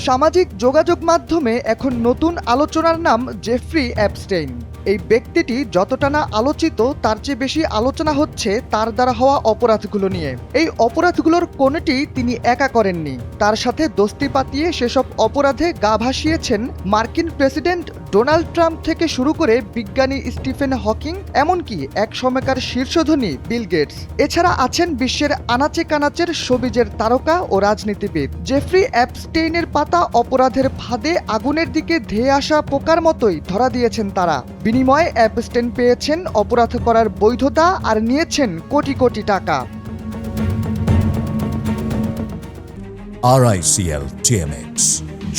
সামাজিক যোগাযোগ মাধ্যমে এখন নতুন আলোচনার নাম জেফ্রি অ্যাপস্টেইন। এই ব্যক্তিটি যতটা না আলোচিত তার চেয়ে বেশি আলোচনা হচ্ছে তার দ্বারা হওয়া অপরাধগুলো নিয়ে। এই অপরাধগুলোর কোনোটি তিনি একা করেননি, তার সাথে দোস্তি পাতিয়ে সেসব অপরাধে গা ভাসিয়েছেন মার্কিন প্রেসিডেন্ট ডোনাল্ড ট্রাম্প থেকে শুরু করে বিজ্ঞানী স্টিফেন হকিং, এমনকি এক সময়কার শীর্ষধনী বিল গেটস। এছাড়া আছেন বিশ্বের আনাচে কানাচের শোবিজের তারকা ও রাজনীতিবিদ। জেফ্রি অ্যাপস্টেইনের পাতা অপরাধের ফাঁদে আগুনের দিকে ধেয়ে আসা পোকার মতোই ধরা দিয়েছেন তারা। বিনিময়ে অ্যাপস্টেইন পেয়েছেন অপরাধ করার বৈধতা আর নিয়েছেন কোটি কোটি টাকা। RICL TMX,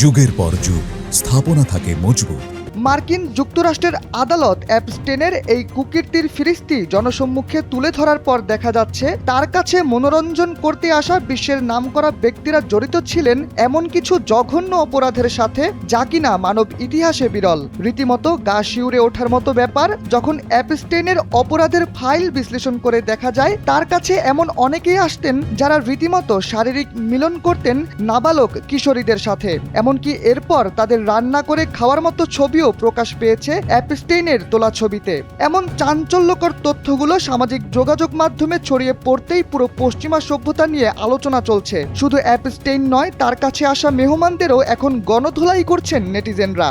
যুগের পর যুগ স্থাপনা থাকে মজবুত। মার্কিন যুক্তরাষ্ট্রের আদালত অ্যাপস্টেইনের এই কুকীর্তির ফিরিস্তি জনসম্মুখে তুলে ধরার পর দেখা যাচ্ছে তার কাছে মনোরঞ্জন করতে আসা বিশ্বের নামকরা ব্যক্তিরা জড়িত ছিলেন এমন কিছু জঘন্য অপরাধের সাথে যা কিনা মানব ইতিহাসে বিরল। রীতিমতো গা শিউরে ওঠার মতো ব্যাপার যখন অ্যাপস্টেইনের অপরাধের ফাইল বিশ্লেষণ করে দেখা যায় তার কাছে এমন অনেকেই আসতেন যারা রীতিমতো শারীরিক মিলন করতেন নাবালক কিশোরীদের সাথে। এমনকি এরপর তাদের রান্না করে খাওয়ার মতো ছবিও প্রকাশ পেয়েছে অ্যাপস্টেইনের তোলা ছবিতে। এমন চাঞ্চল্যকর তথ্যগুলো সামাজিক যোগাযোগ মাধ্যমে ছড়িয়ে পড়তেই পুরো পশ্চিমা সভ্যতা নিয়ে আলোচনা চলছে। শুধু অ্যাপস্টেইন নয়, তার কাছে আসা মেহমানদেরও এখন গণধোলাই করছেন নেটিজেনরা।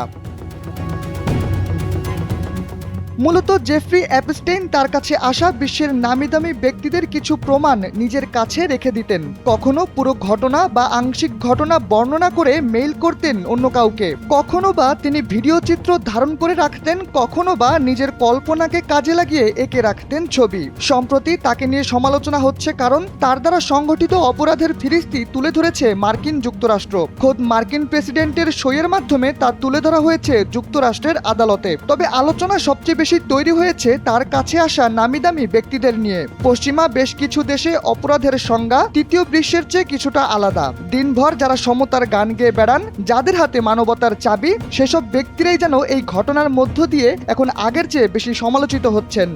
মূলত জেফ্রি অ্যাপস্টেইন তার কাছে আসা বিশ্বের নামিদামি ব্যক্তিদের কিছু প্রমাণ নিজের কাছে রেখে দিতেন। কখনো পুরো ঘটনা বা আংশিক ঘটনা বর্ণনা করে মেইল করতেন অন্য কাউকে, কখনো বা তিনি ভিডিও চিত্র ধারণ করে রাখতেন, কখনো বা নিজের কল্পনাকে কাজে লাগিয়ে এঁকে রাখতেন ছবি। সম্প্রতি তাকে নিয়ে সমালোচনা হচ্ছে কারণ তার দ্বারা সংঘটিত অপরাধের ফিরিস্তি তুলে ধরেছে মার্কিন যুক্তরাষ্ট্র। খোদ মার্কিন প্রেসিডেন্টের সইয়ের মাধ্যমে তা তুলে ধরা হয়েছে যুক্তরাষ্ট্রের আদালতে। তবে আলোচনা সবচেয়ে বেশি তৈরি হয়েছে তার কাছে আসা নামিদামি ব্যক্তিদের নিয়ে। পশ্চিমা বেশ কিছু দেশে অপরাধের সংজ্ঞা তৃতীয় বিশ্বের চেয়ে কিছুটা আলাদা। দিনভর যারা সমতার গান গেয়ে বেড়ান, যাদের হাতে মানবতার চাবি, সেসব ব্যক্তিরাই যেন এই ঘটনার মধ্য দিয়ে এখন আগের চেয়ে বেশি সমালোচিত হচ্ছেন।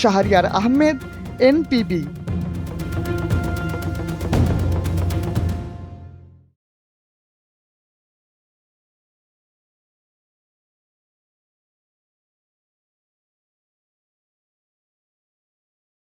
শাহরিয়ার আহমেদ, NPB।